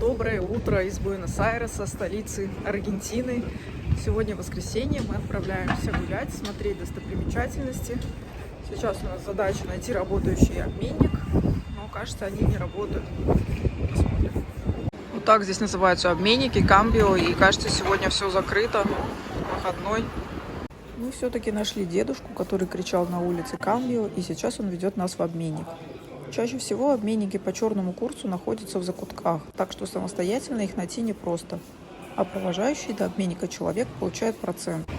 Доброе утро из Буэнос-Айреса, столицы Аргентины. Сегодня воскресенье, мы отправляемся гулять, смотреть достопримечательности. Сейчас у нас задача найти работающий обменник, но кажется, они не работают. Посмотрим. Вот так здесь называются обменники, камбио, и кажется, сегодня все закрыто, выходной. Мы все-таки нашли дедушку, который кричал на улице камбио, и сейчас он ведет нас в обменник. Чаще всего обменники по черному курсу находятся в закутках, так что самостоятельно их найти непросто. А провожающий до обменника человек получает процент.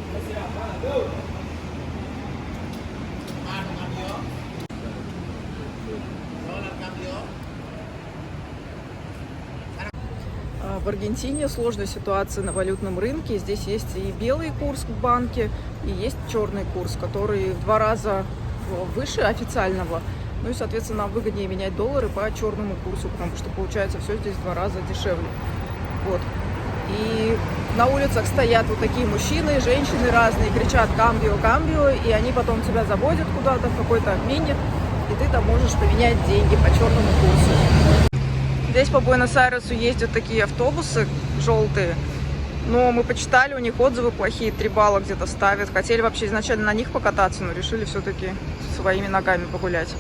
В Аргентине сложная ситуация на валютном рынке. Здесь есть и белый курс в банке, и есть черный курс, который в 2 раза выше официального. Ну и, соответственно, нам выгоднее менять доллары по черному курсу, потому что получается все здесь в 2 раза дешевле. Вот. И на улицах стоят вот такие мужчины, женщины разные, кричат «камбио, камбио», и они потом тебя заводят куда-то в какой-то обменник, и ты там можешь поменять деньги по черному курсу. Здесь по Буэнос-Айресу ездят такие автобусы желтые, но мы почитали, у них отзывы плохие, 3 балла где-то ставят. Хотели вообще изначально на них покататься, но решили все-таки своими ногами погулять.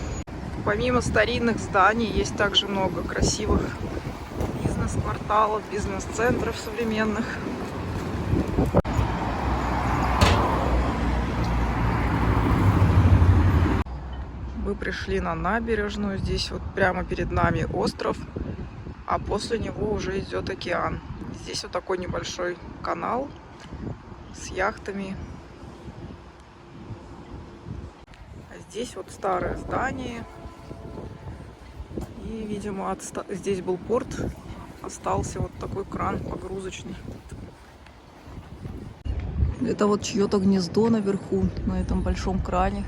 Помимо старинных зданий, есть также много красивых бизнес-кварталов, бизнес-центров современных. Мы пришли на набережную. Здесь вот прямо перед нами остров, а после него уже идет океан. Здесь вот такой небольшой канал с яхтами. А здесь вот старое здание. И, видимо, здесь был порт, остался вот такой кран погрузочный. Это вот чье-то гнездо наверху, на этом большом кране.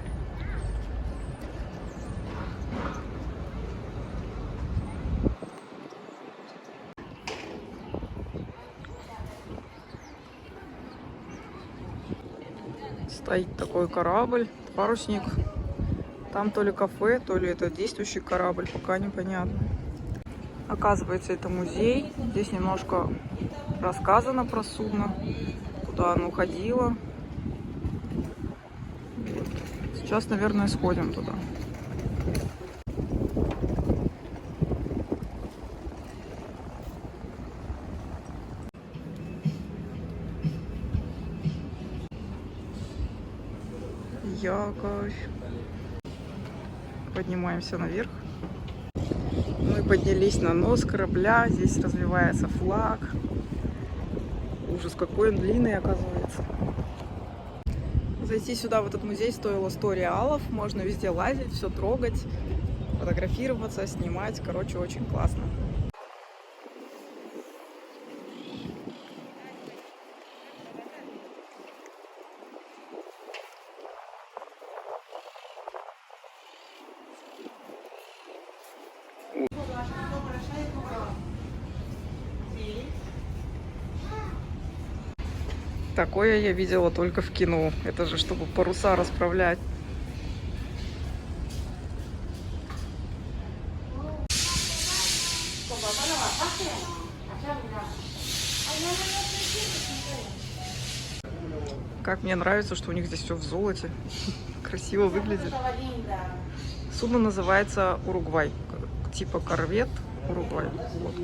Стоит такой корабль, парусник. Там то ли кафе, то ли это действующий корабль, пока непонятно. Оказывается, это музей. Здесь немножко рассказано про судно, куда оно ходило. Сейчас, наверное, сходим туда. Якорь. Поднимаемся наверх. Мы поднялись на нос корабля. Здесь развивается флаг. Ужас, какой он длинный, оказывается. Зайти сюда, в этот музей, стоило 100 реалов. Можно везде лазить, все трогать, фотографироваться, снимать. Короче, очень классно. Такое я видела только в кино. Это же чтобы паруса расправлять. Как мне нравится, что у них здесь все в золоте. Красиво выглядит. Судно называется Уругвай. Типа корвет Уругвай. Вот.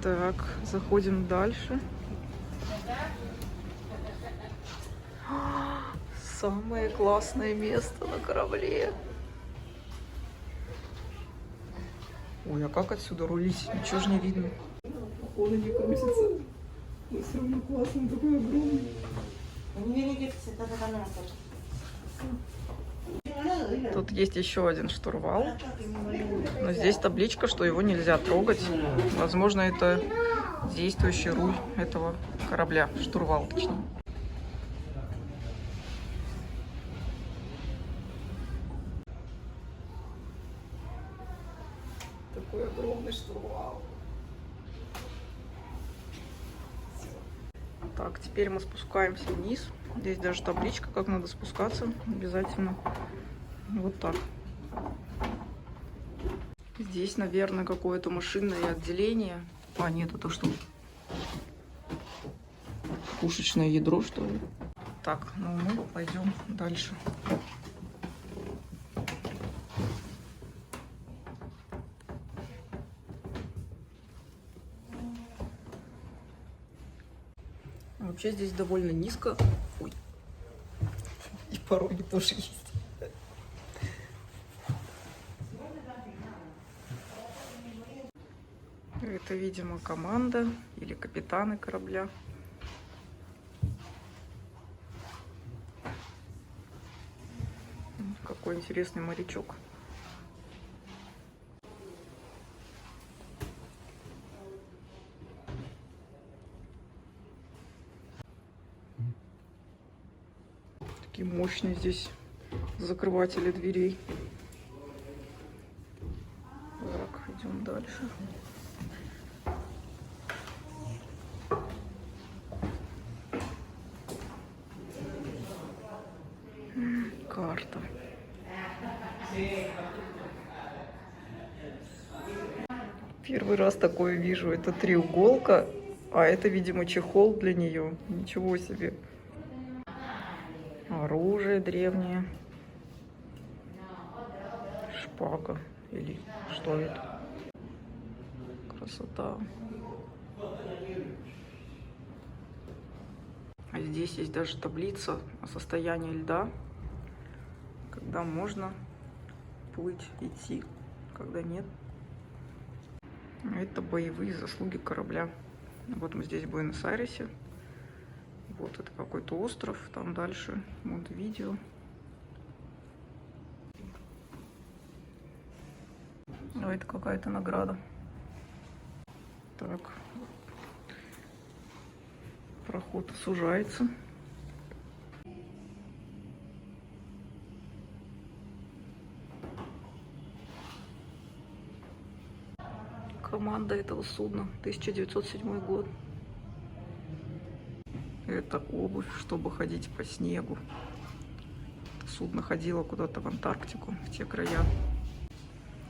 Так, заходим дальше. Самое классное место на корабле. Ой, а как отсюда рулить? Ничего же не видно. Он и не крутится. Но все равно классно, он такой огромный. Тут есть еще один штурвал. Но здесь табличка, что его нельзя трогать. Возможно, это действующий руль этого корабля. Штурвал, точнее. Такой огромный штурвал. Так, теперь мы спускаемся вниз. Здесь даже табличка, как надо спускаться обязательно. Вот так. Здесь, наверное, какое-то машинное отделение. А, нет, это что? Пушечное ядро, что ли? Так, ну мы пойдем дальше. Вообще здесь довольно низко. Ой. И пороги тоже есть. Это, видимо, команда или капитаны корабля. Какой интересный морячок. Такие мощные здесь закрыватели дверей. Так, идем дальше. Карта. Первый раз такое вижу. Это треуголка, а это, видимо, чехол для нее. Ничего себе. Оружие древнее. Шпага. Или что это? Красота. А здесь есть даже таблица о состоянии льда. Когда можно плыть, идти, когда нет. Это боевые заслуги корабля. Вот мы здесь в Буэнос-Айресе. Вот это какой-то остров. Там дальше Монтевидео. А это какая-то награда. Так. Проход сужается. Команда этого судна, 1907 год. Это обувь, чтобы ходить по снегу. Это судно ходило куда-то в Антарктику, в те края.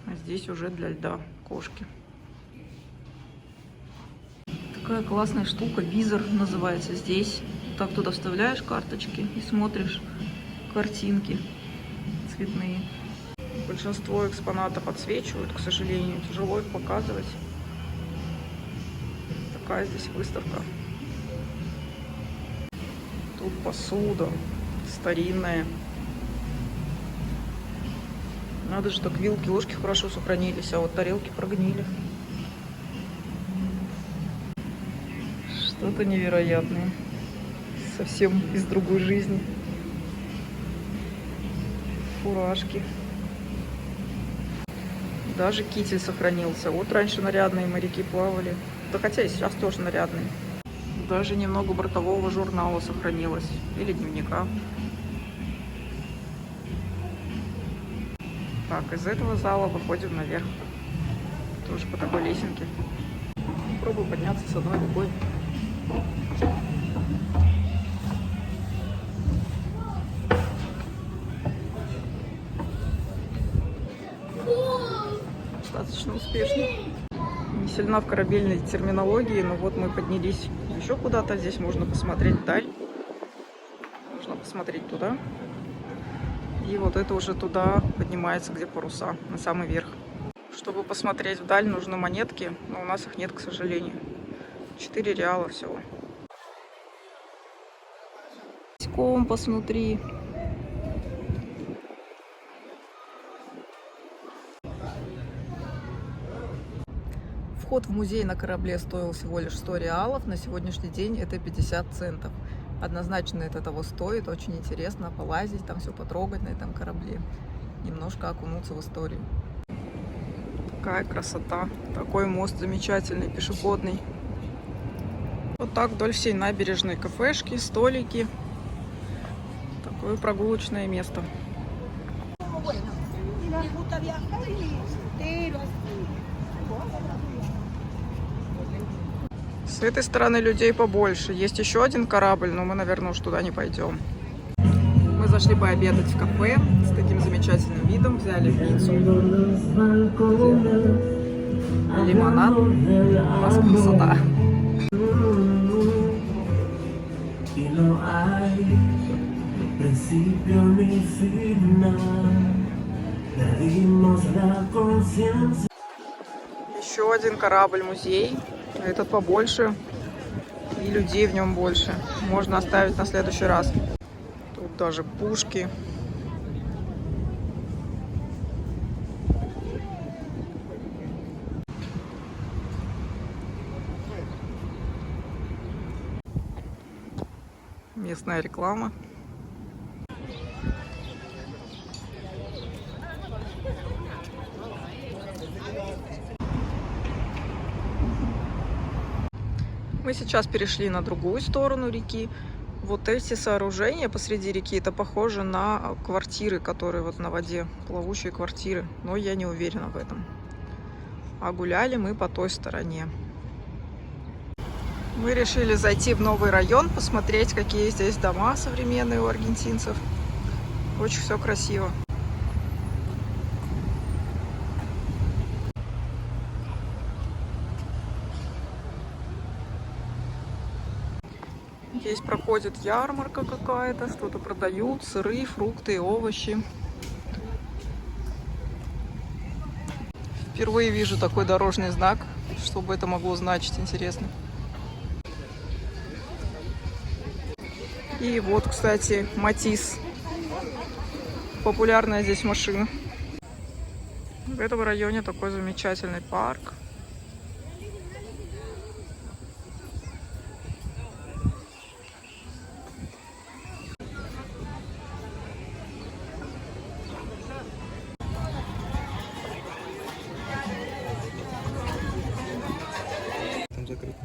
А здесь уже для льда кошки. Такая классная штука, визор называется здесь. Так туда вставляешь карточки и смотришь картинки цветные. Большинство экспонатов отсвечивают, к сожалению, тяжело их показывать. Такая здесь выставка. Тут посуда старинная. Надо же, так вилки, ложки хорошо сохранились, а вот тарелки прогнили. Что-то невероятное. Совсем из другой жизни. Фуражки. Даже китель сохранился. Вот раньше нарядные моряки плавали. Да хотя и сейчас тоже нарядные. Даже немного бортового журнала сохранилось. Или дневника. Так, из этого зала выходим наверх. Тоже по такой лесенке. Попробую подняться с одной рукой. Достаточно успешно. Не сильна в корабельной терминологии, но вот мы поднялись еще куда-то. Здесь можно посмотреть вдаль. Можно посмотреть туда. И вот это уже туда поднимается, где паруса, на самый верх. Чтобы посмотреть вдаль, нужны монетки, но у нас их нет, к сожалению. 4 реала всего. Компас внутри. Вход в музей на корабле стоил всего лишь 100 реалов. На сегодняшний день это 50 центов. Однозначно это того стоит. Очень интересно полазить, там все потрогать на этом корабле. Немножко окунуться в историю. Такая красота. Такой мост замечательный, пешеходный. Вот так вдоль всей набережной кафешки, столики. Такое прогулочное место. С этой стороны людей побольше. Есть еще один корабль, но мы, наверное, уж туда не пойдем. Мы зашли пообедать в кафе с таким замечательным видом. Взяли пиццу, лимонад. У нас красота. Еще один корабль-музей. Этот побольше. И людей в нем больше. Можно оставить на следующий раз. Тут даже пушки. Местная реклама. Мы сейчас перешли на другую сторону реки. Вот эти сооружения посреди реки, это похоже на квартиры, которые вот на воде, плавучие квартиры. Но я не уверена в этом. А гуляли мы по той стороне. Мы решили зайти в новый район, посмотреть, какие здесь дома современные у аргентинцев. Очень все красиво. Здесь проходит ярмарка какая-то, что-то продают, сыры, фрукты, овощи. Впервые вижу такой дорожный знак, что бы это могло значить, интересно. И вот, кстати, Матис. Популярная здесь машина. В этом районе такой замечательный парк. Там закрыто.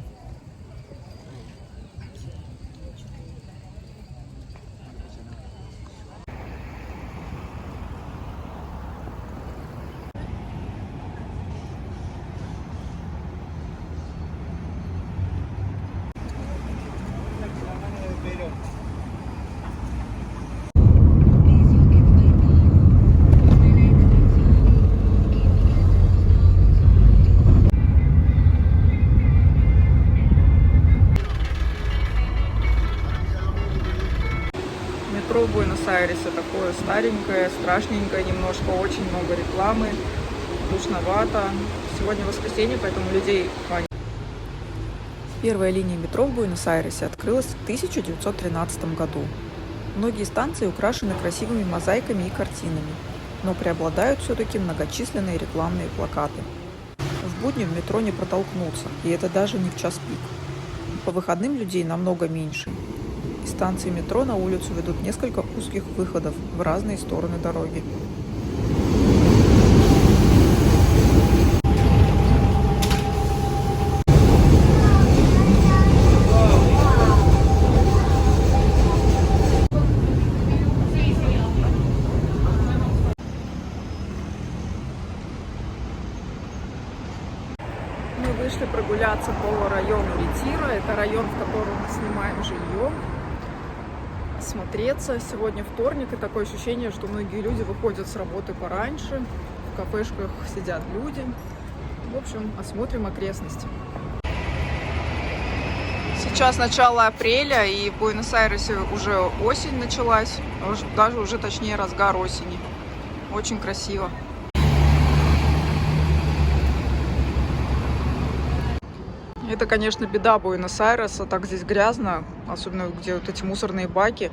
Метро в Буэнос-Айресе такое старенькое, страшненькое немножко, очень много рекламы, душновато. Сегодня воскресенье, поэтому людей хватит. Первая линия метро в Буэнос-Айресе открылась в 1913 году. Многие станции украшены красивыми мозаиками и картинами, но преобладают все-таки многочисленные рекламные плакаты. В будни в метро не протолкнуться, и это даже не в час пик. По выходным людей намного меньше. Из станции метро на улицу ведут несколько узких выходов в разные стороны дороги. Мы вышли прогуляться по району Ретиро. Это район, в котором мы снимаем жилье. Смотреться. Сегодня вторник, и такое ощущение, что многие люди выходят с работы пораньше. В кафешках сидят люди. В общем, осмотрим окрестности. Сейчас начало апреля, и в Буэнос-Айресе уже осень началась. Даже уже точнее разгар осени. Очень красиво. Это, конечно, беда Буэнос-Айреса, так здесь грязно, особенно где вот эти мусорные баки.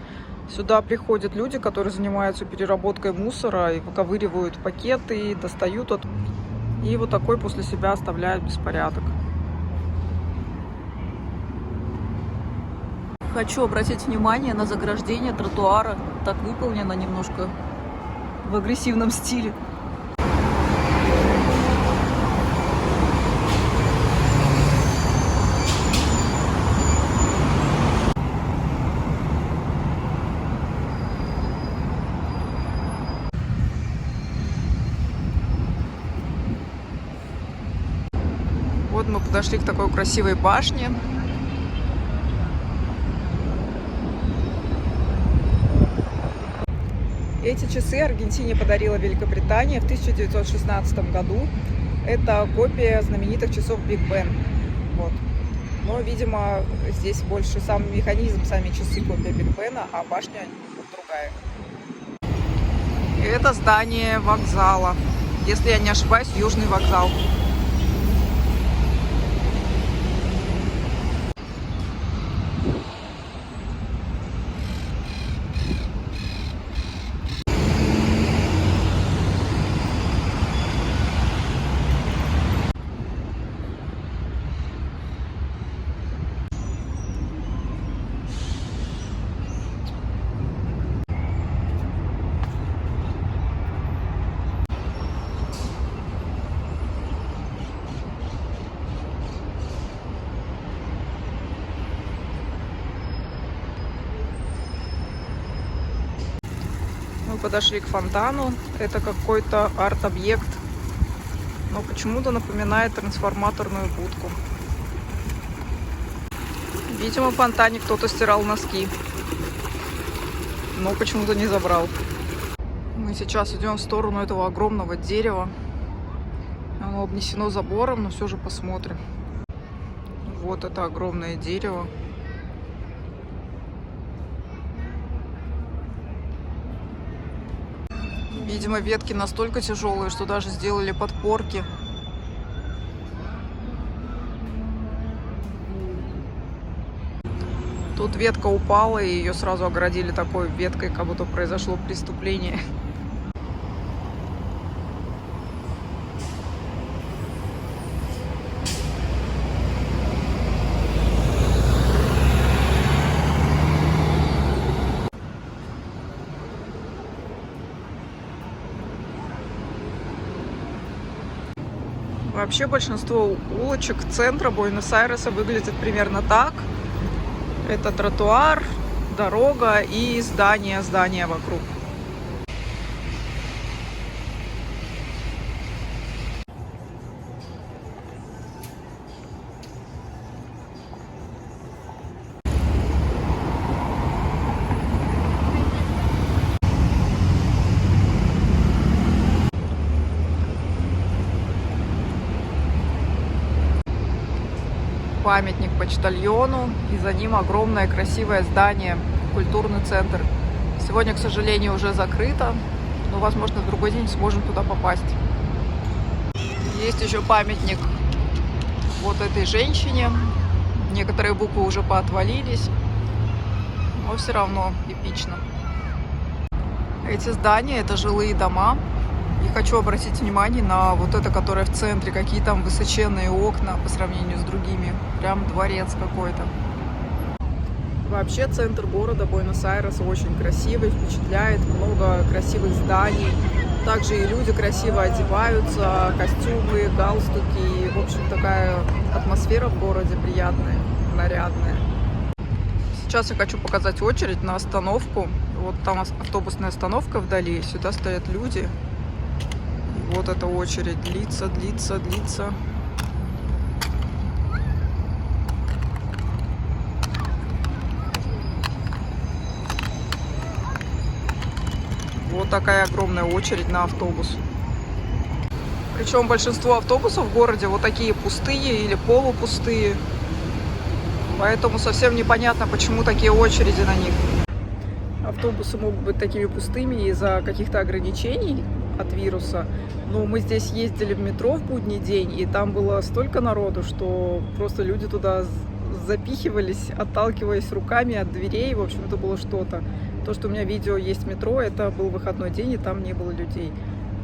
Сюда приходят люди, которые занимаются переработкой мусора и выковыривают пакеты, достают от... И вот такой после себя оставляют беспорядок. Хочу обратить внимание на заграждение тротуара. Так выполнено немножко в агрессивном стиле. Вот мы подошли к такой красивой башне. Эти часы Аргентине подарила Великобритания в 1916 году. Это копия знаменитых часов Биг Бен. Вот. Но, видимо, здесь больше сам механизм, сами часы копия Биг Бена, а башня другая. И это здание вокзала. Если я не ошибаюсь, Южный вокзал. Мы подошли к фонтану. Это какой-то арт-объект, но почему-то напоминает трансформаторную будку. Видимо, в фонтане кто-то стирал носки, но почему-то не забрал. Мы сейчас идем в сторону этого огромного дерева. Оно обнесено забором, но все же посмотрим. Вот это огромное дерево. Видимо, ветки настолько тяжелые, что даже сделали подпорки. Тут ветка упала, и ее сразу оградили такой веткой, как будто произошло преступление. Вообще большинство улочек центра Буэнос-Айреса выглядит примерно так. Это тротуар, дорога и здания вокруг. Памятник почтальону, и за ним огромное красивое здание, культурный центр. Сегодня, к сожалению, уже закрыто, но, возможно, в другой день сможем туда попасть. Есть еще памятник вот этой женщине. Некоторые буквы уже поотвалились, но все равно эпично. Эти здания — это жилые дома. И хочу обратить внимание на вот это, которое в центре. Какие там высоченные окна по сравнению с другими. Прям дворец какой-то. Вообще центр города Буэнос-Айреса очень красивый, впечатляет. Много красивых зданий. Также и люди красиво одеваются. Костюмы, галстуки. В общем, такая атмосфера в городе приятная, нарядная. Сейчас я хочу показать очередь на остановку. Вот там автобусная остановка вдали. Сюда стоят люди. Вот эта очередь длится. Вот такая огромная очередь на автобус. Причем большинство автобусов в городе вот такие пустые или полупустые. Поэтому совсем непонятно, почему такие очереди на них. Автобусы могут быть такими пустыми из-за каких-то ограничений от вируса. Но мы здесь ездили в метро в будний день, и там было столько народу, что просто люди туда запихивались, отталкиваясь руками от дверей. В общем, это было что-то. То, что у меня видео есть в метро, это был выходной день, и там не было людей.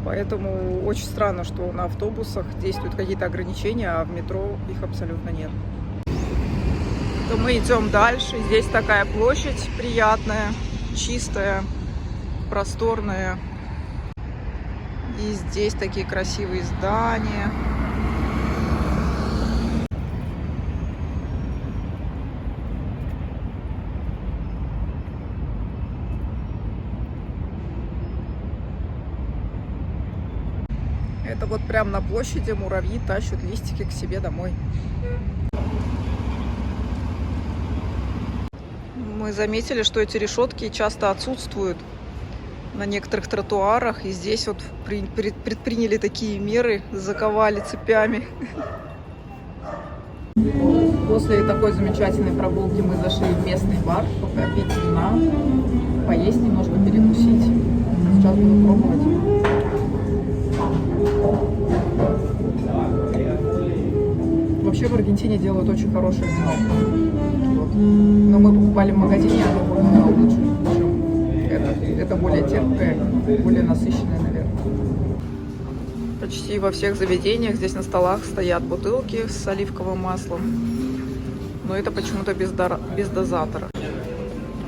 Поэтому очень странно, что на автобусах действуют какие-то ограничения, а в метро их абсолютно нет. То мы идем дальше. Здесь такая площадь приятная, чистая, просторная. И здесь такие красивые здания. Это вот прямо на площади муравьи тащат листики к себе домой. Мы заметили, что эти решетки часто отсутствуют. на некоторых тротуарах. И здесь вот предприняли такие меры, заковали цепями. После такой замечательной прогулки мы зашли в местный бар, попить вина, поесть немножко, перекусить. Сейчас буду пробовать. Вообще в Аргентине делают очень хорошее вино. Вот. Но мы покупали в магазине, оно было намного лучше, чем это более терпкое, более насыщенное, наверное. Почти во всех заведениях здесь на столах стоят бутылки с оливковым маслом. Но это почему-то без дозатора.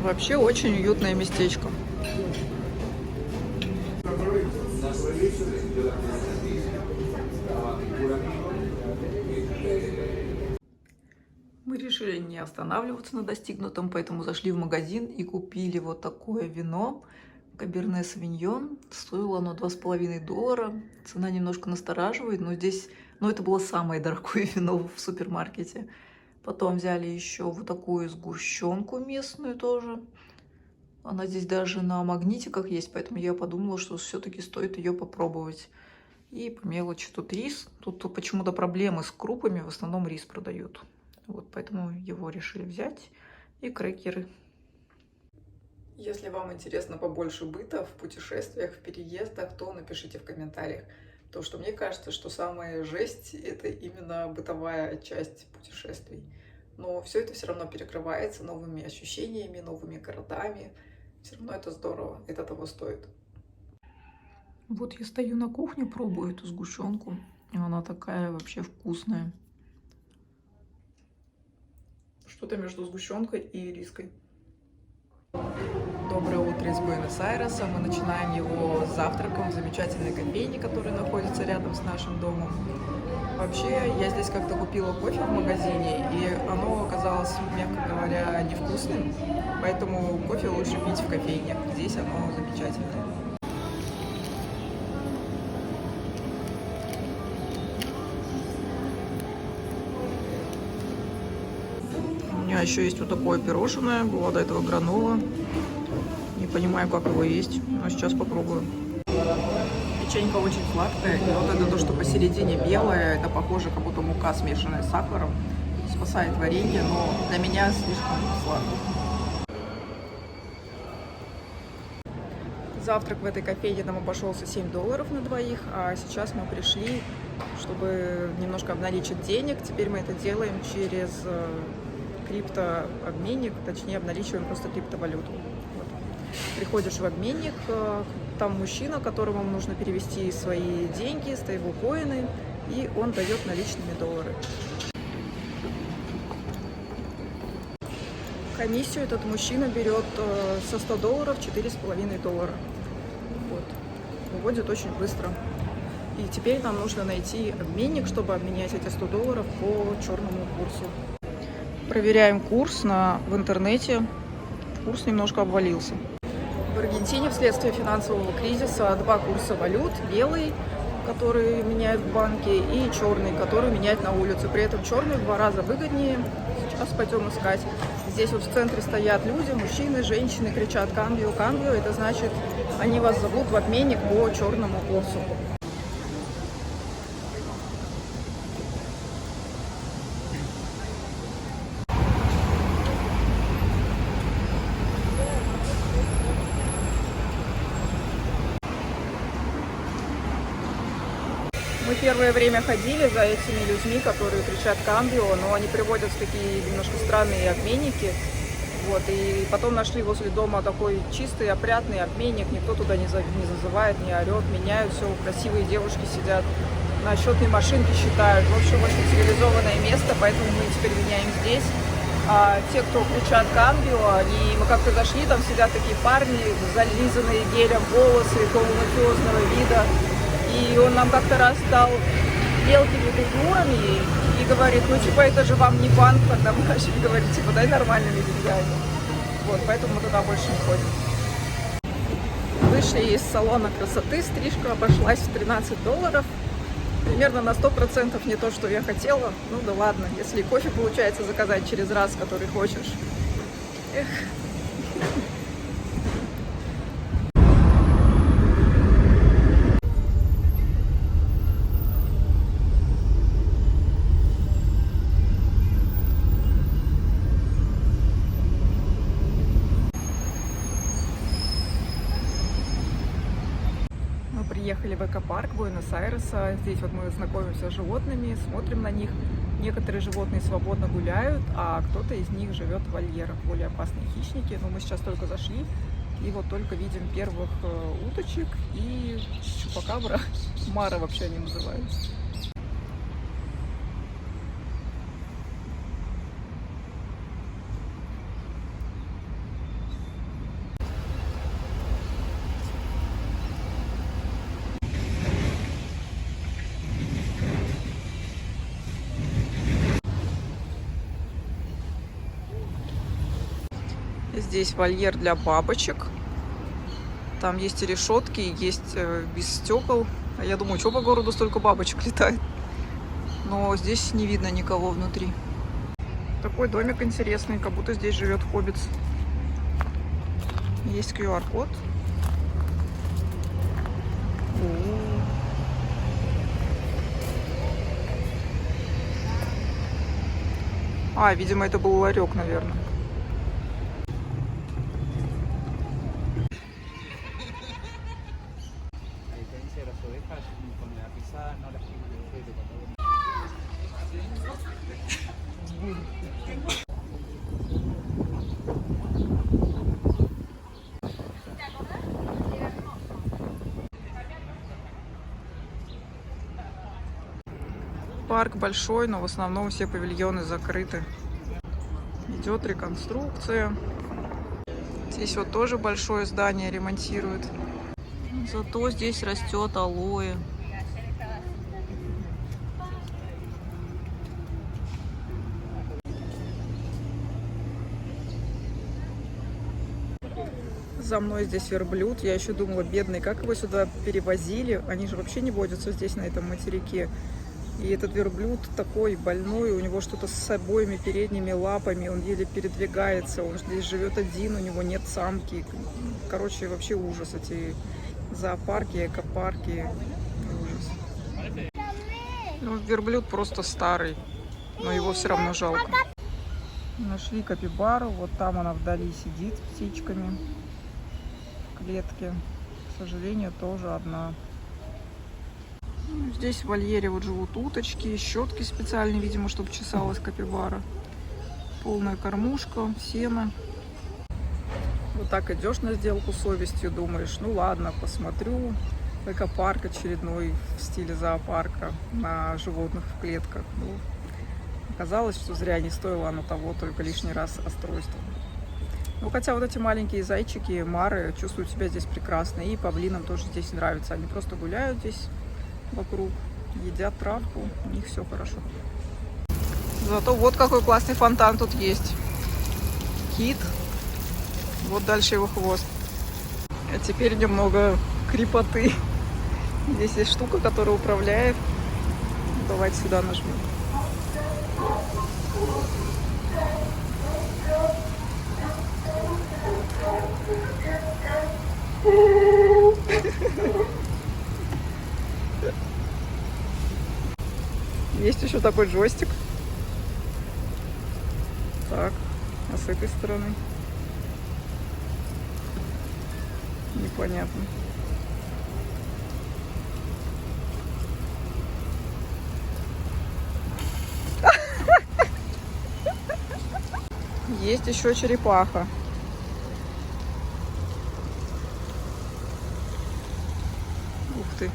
Вообще очень уютное местечко. Мы решили не останавливаться на достигнутом, поэтому зашли в магазин и купили вот такое вино. Каберне Савиньон. Стоило оно $2,5. Цена немножко настораживает, но здесь, это было самое дорогое вино в супермаркете. Потом взяли еще вот такую сгущенку местную тоже. Она здесь даже на магнитиках есть, поэтому я подумала, что все-таки стоит ее попробовать. И по мелочи тут рис. Тут почему-то проблемы с крупами, в основном рис продают. Вот поэтому его решили взять. И крекеры. Если вам интересно побольше быта в путешествиях, в переездах, то напишите в комментариях. Потому что мне кажется, что самая жесть – это именно бытовая часть путешествий. Но все это все равно перекрывается новыми ощущениями, новыми городами. Все равно это здорово, это того стоит. Вот я стою на кухне, пробую эту сгущенку. Она такая вообще вкусная. Что-то между сгущенкой и ириской. Доброе утро из Буэнос-Айреса. Мы начинаем его с завтраком в замечательной кофейне, которая находится рядом с нашим домом. Вообще, я здесь как-то купила кофе в магазине, и оно оказалось, мягко говоря, невкусным. Поэтому кофе лучше пить в кофейне. Здесь оно замечательное. У меня еще есть вот такое пирожное. Было до этого гранола. Не понимаю, как его есть, но сейчас попробую. Печенька очень сладкая. И вот это то, что посередине белое, это похоже, как будто мука, смешанная с сахаром. Спасает варенье, но для меня слишком сладко. Завтрак в этой кофейне нам обошелся $7 на двоих, а сейчас мы пришли, чтобы немножко обналичить денег. Теперь мы это делаем через криптообменник, точнее обналичиваем просто криптовалюту. Вот. Приходишь в обменник, там мужчина, которому нужно перевести свои деньги, стейблкоины, и он дает наличными доллары. Комиссию этот мужчина берет со $100 $4,5. Вот. Выводит очень быстро. И теперь нам нужно найти обменник, чтобы обменять эти $100 по черному курсу. Проверяем курс в интернете. Курс немножко обвалился. В Аргентине вследствие финансового кризиса два курса валют. Белый, который меняют в банке, и черный, который меняют на улице. При этом черный в 2 раза выгоднее. Сейчас пойдем искать. Здесь вот в центре стоят люди, мужчины, женщины, кричат «Камбио, камбио». Это значит, они вас зовут в обменник по черному курсу. Мы первое время ходили за этими людьми, которые кричат «Камбио», но они приводят в такие немножко странные обменники. Вот, и потом нашли возле дома такой чистый, опрятный обменник, никто туда не зазывает, не орет, меняют все, красивые девушки сидят, на счетной машинке считают. В общем, очень цивилизованное место, поэтому мы теперь меняем здесь. А те, кто кричат «Камбио», мы как-то зашли, там сидят такие парни, зализанные гелем волосы, полумафиозного вида. И он нам как-то раз дал мелкими купюрами и говорит, это же вам не банк, когда мы начали говорить, дай нормальными деньгами. Вот, поэтому мы туда больше не ходим. Вышли из салона красоты, стрижка обошлась в $13. Примерно на 100% не то, что я хотела. Ну да ладно, если кофе получается заказать через раз, который хочешь. Эх. зоопарк Буэнос-Айреса. Здесь вот мы знакомимся с животными, смотрим на них. Некоторые животные свободно гуляют, а кто-то из них живет в вольерах, более опасные хищники. Но мы сейчас только зашли, и вот только видим первых уточек и чупакабра. Мара вообще они называются. Здесь вольер для бабочек. Там есть и решетки, есть без стекол. А я думаю, что по городу столько бабочек летает. Но здесь не видно никого внутри. Такой домик интересный, как будто здесь живет хоббит. Есть QR-код. А, видимо, это был ларек, наверное. Парк большой, но в основном все павильоны закрыты. Идет реконструкция. Здесь вот тоже большое здание ремонтируют. Зато здесь растет алоэ. За мной здесь верблюд. Я еще думала, бедный, как его сюда перевозили. Они же вообще не водятся здесь, на этом материке. И этот верблюд такой больной, у него что-то с обоими передними лапами, он еле передвигается, он здесь живет один, у него нет самки. Короче, вообще ужас, эти зоопарки, экопарки, ужас. Ну, верблюд просто старый, но его все равно жалко. Нашли капибару, вот там она вдали сидит с птичками в клетке. К сожалению, тоже одна. Здесь в вольере вот живут уточки, щетки специальные, видимо, чтобы чесалась капибара. Полная кормушка, сено. Вот так идешь на сделку с совестью, думаешь, ну ладно, посмотрю. Экопарк очередной в стиле зоопарка на животных в клетках. Ну, оказалось, что зря не стоило оно того, только лишний раз расстройство. Ну, хотя вот эти маленькие зайчики, мары, чувствуют себя здесь прекрасно. И павлинам тоже здесь нравится. Они просто гуляют здесь вокруг, едят травку, у них все хорошо. Зато вот какой классный фонтан тут есть. Кит. Вот дальше его хвост. А теперь немного крепоты. Здесь есть штука, которая управляет. Давайте сюда нажмем. Есть еще такой джойстик. Так, а с этой стороны? Непонятно. Есть еще черепаха. Ух ты.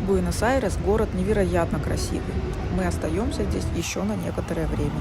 Буэнос-Айрес – город невероятно красивый. Мы остаемся здесь еще на некоторое время.